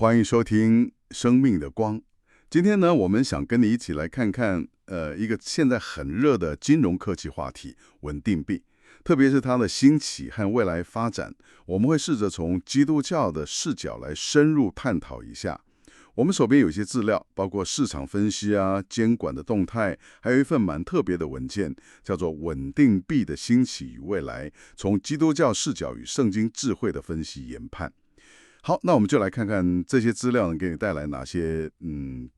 欢迎收听《生命的光》。今天呢，我们想跟你一起来看看，一个现在很热的金融科技话题——稳定币，特别是它的兴起和未来发展。我们会试着从基督教的视角来深入探讨一下。我们手边有一些资料，包括市场分析啊、监管的动态，还有一份蛮特别的文件，叫做《稳定币的兴起与未来：从基督教视角与圣经智慧的分析研判》。好，那我们就来看看这些资料能给你带来哪些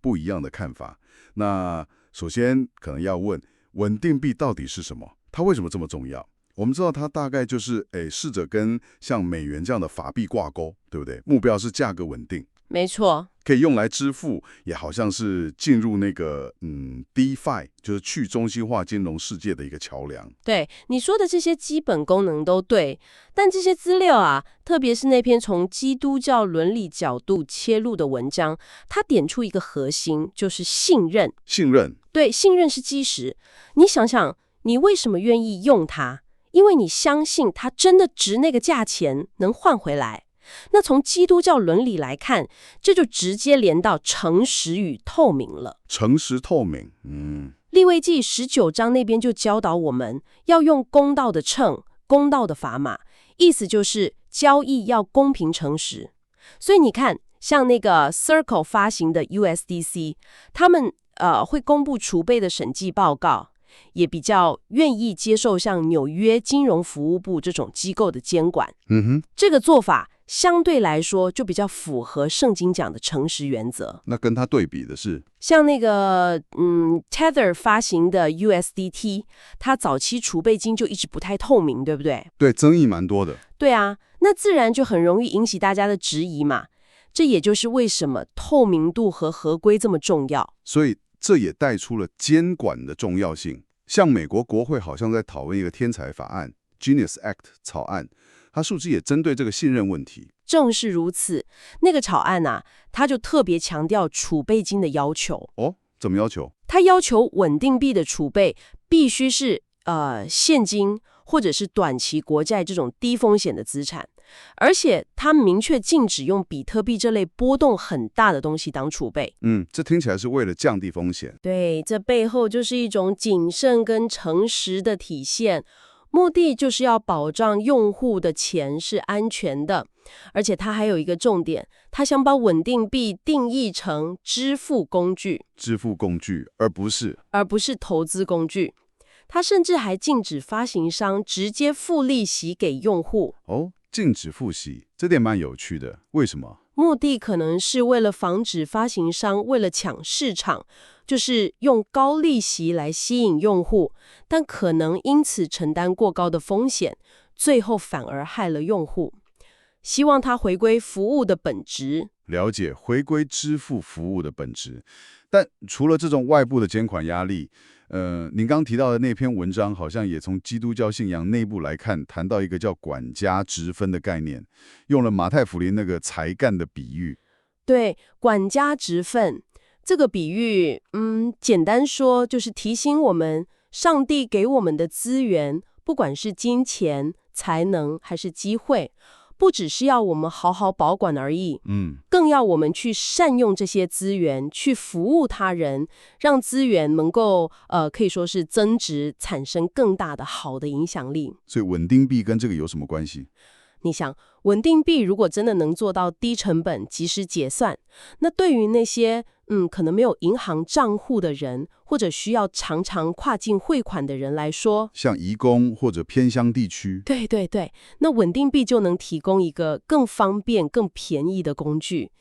不一样的看法。那首先可能要问，稳定币到底是什么？它为什么这么重要？我们知道它大概就是试着跟像美元这样的法币挂钩，对不对？目标是价格稳定，没错，可以用来支付，也好像是进入那个DeFi，就是去中心化金融世界的一个桥梁。对你说的这些基本功能都对，但这些资料啊，特别是那篇从基督教伦理角度切入的文章，它点出一个核心，就是信任。信任，对，信任是基石。你想想，你为什么愿意用它？因为你相信它真的值那个价钱，能换回来。那从基督教伦理来看，这就直接连到诚实与透明了。诚实透明，利未记19章那边就教导我们要用公道的秤、公道的砝码，意思就是交易要公平诚实。所以你看，像那个 Circle 发行的 USDC， 他们会公布储备的审计报告，也比较愿意接受像纽约金融服务部这种机构的监管。这个做法相对来说就比较符合圣经讲的诚实原则。那跟它对比的是，像那个Tether 发行的 USDT， 它早期储备金就一直不太透明，对不对？对，争议蛮多的。对啊，那自然就很容易引起大家的质疑嘛。这也就是为什么透明度和合规这么重要。所以这也带出了监管的重要性。像美国国会好像在讨论一个天才法案 Genius Act 草案，它是不是也针对这个信任问题？正是如此，那个草案啊，它就特别强调储备金的要求。哦，怎么要求？它要求稳定币的储备必须是现金或者是短期国债这种低风险的资产，而且它明确禁止用比特币这类波动很大的东西当储备。这听起来是为了降低风险。对，这背后就是一种谨慎跟诚实的体现，目的就是要保障用户的钱是安全的。而且它还有一个重点，它想把稳定币定义成支付工具，支付工具，而不是投资工具。它甚至还禁止发行商直接付利息给用户。哦，禁止付息，这点蛮有趣的。为什么？目的可能是为了防止发行商为了抢市场，就是用高利息来吸引用户，但可能因此承担过高的风险，最后反而害了用户。希望它回归服务的本质。了解，回归支付服务的本质。但除了这种外部的监管压力，您刚提到的那篇文章好像也从基督教信仰内部来看，谈到一个叫管家职分的概念，用了马太福音那个才干的比喻。对，管家职分这个比喻，简单说就是提醒我们，上帝给我们的资源，不管是金钱、才能还是机会，不只是要我们好好保管而已，更要我们去善用这些资源，去服务他人，让资源能够可以说是增值，产生更大的好的影响力。所以稳定币跟这个有什么关系？你想，稳定币如果真的能做到低成本、及时结算，那对于那些可能没有银行账户的人，或者需要常常跨境汇款的人来说，像移工或者偏乡地区，对对对，那稳定币就能提供一个更方便、更便宜的工具。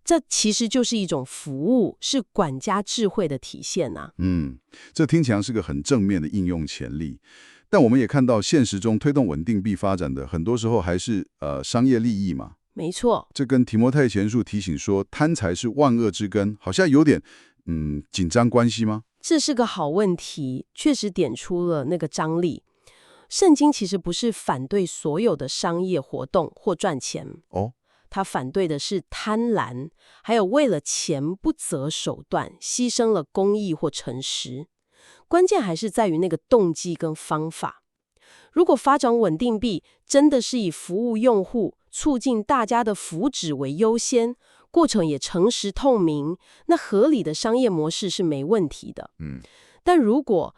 这其实就是一种服务，是管家智慧的体现啊。这听起来是个很正面的应用潜力。但我们也看到，现实中推动稳定币发展的，很多时候还是商业利益嘛。没错，这跟提摩太前书提醒说贪财是万恶之根，好像有点紧张关系吗？这是个好问题，确实点出了那个张力。圣经其实不是反对所有的商业活动或赚钱哦，它反对的是贪婪，还有为了钱不择手段，牺牲了公义或诚实。关键还是在于那个动机跟方法。如果发展稳定币真的是以服务用户、促进大家的福祉为优先，过程也诚实透明，那合理的商业模式是没问题的。但如果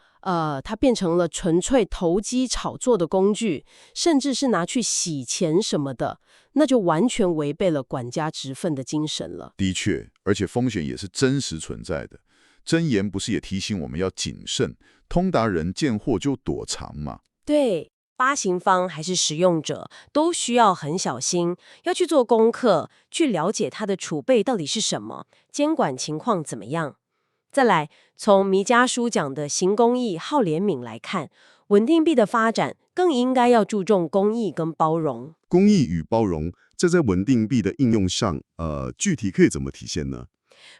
它变成了纯粹投机炒作的工具，甚至是拿去洗钱什么的，那就完全违背了管家职分的精神了。的确，而且风险也是真实存在的。箴言不是也提醒我们要谨慎，通达人见货就躲藏吗？对，发行方还是使用者都需要很小心，要去做功课，去了解它的储备到底是什么，监管情况怎么样。再来，从弥迦书讲的行公义、好怜悯来看，稳定币的发展更应该要注重公益跟包容。公益与包容，这在稳定币的应用上，具体可以怎么体现呢？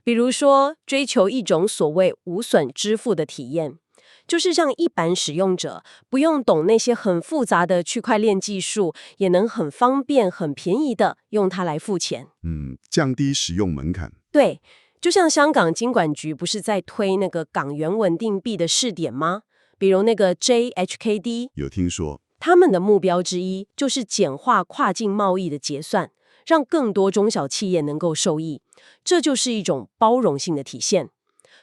比如说，追求一种所谓无损支付的体验，就是让一般使用者不用懂那些很复杂的区块链技术，也能很方便、很便宜的用它来付钱。降低使用门槛。对，就像香港金管局不是在推那个港元稳定币的试点吗？比如那个 JHKD， 有听说。他们的目标之一就是简化跨境贸易的结算，让更多中小企业能够受益，这就是一种包容性的体现。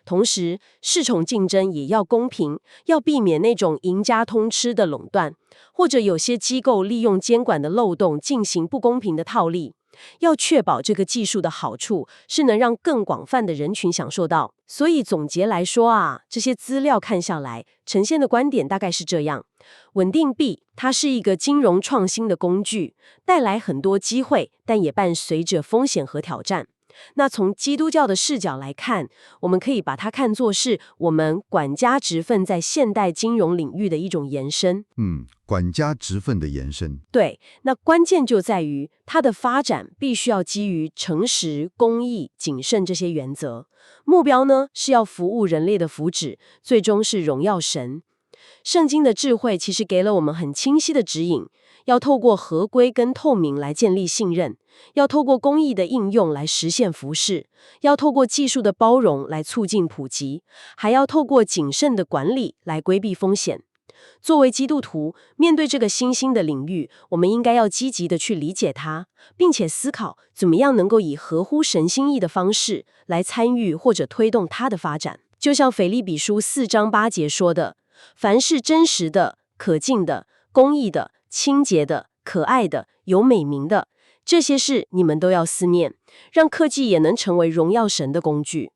同时，市场竞争也要公平，要避免那种赢家通吃的垄断，或者有些机构利用监管的漏洞进行不公平的套利。要确保这个技术的好处是能让更广泛的人群享受到。所以总结来说啊，这些资料看下来，呈现的观点大概是这样：稳定币它是一个金融创新的工具，带来很多机会，但也伴随着风险和挑战。那从基督教的视角来看，我们可以把它看作是我们管家职分在现代金融领域的一种延伸。管家职分的延伸。对，那关键就在于它的发展必须要基于诚实、公义、谨慎这些原则，目标呢是要服务人类的福祉，最终是荣耀神。圣经的智慧其实给了我们很清晰的指引，要透过合规跟透明来建立信任，要透过公益的应用来实现福祉，要透过技术的包容来促进普及，还要透过谨慎的管理来规避风险。作为基督徒，面对这个新兴的领域，我们应该要积极的去理解它，并且思考怎么样能够以合乎神心意的方式来参与或者推动它的发展。就像腓立比书4章8节说的，凡是真实的、可敬的、公义的、清洁的、可爱的、有美名的，这些事你们都要思念，让科技也能成为荣耀神的工具。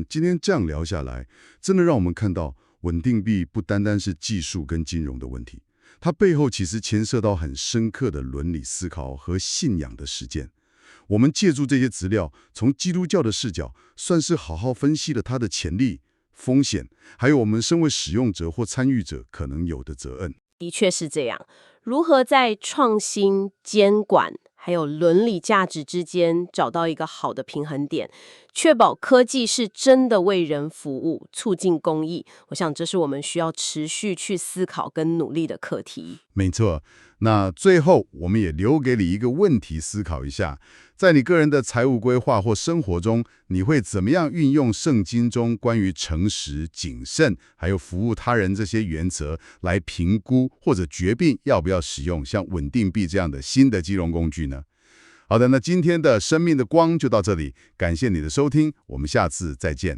今天这样聊下来，真的让我们看到稳定币不单单是技术跟金融的问题，它背后其实牵涉到很深刻的伦理思考和信仰的实践。我们借助这些资料，从基督教的视角，算是好好分析了它的潜力、风险，还有我们身为使用者或参与者可能有的责任。的确是这样，如何在创新、监管还有伦理价值之间找到一个好的平衡点，确保科技是真的为人服务，促进公益，我想这是我们需要持续去思考跟努力的课题。没错，那最后我们也留给你一个问题思考一下，在你个人的财务规划或生活中，你会怎么样运用圣经中关于诚实、谨慎还有服务他人这些原则来评估或者决定要不要使用像稳定币这样的新的金融工具呢？好的，那今天的生命的光就到这里，感谢你的收听，我们下次再见。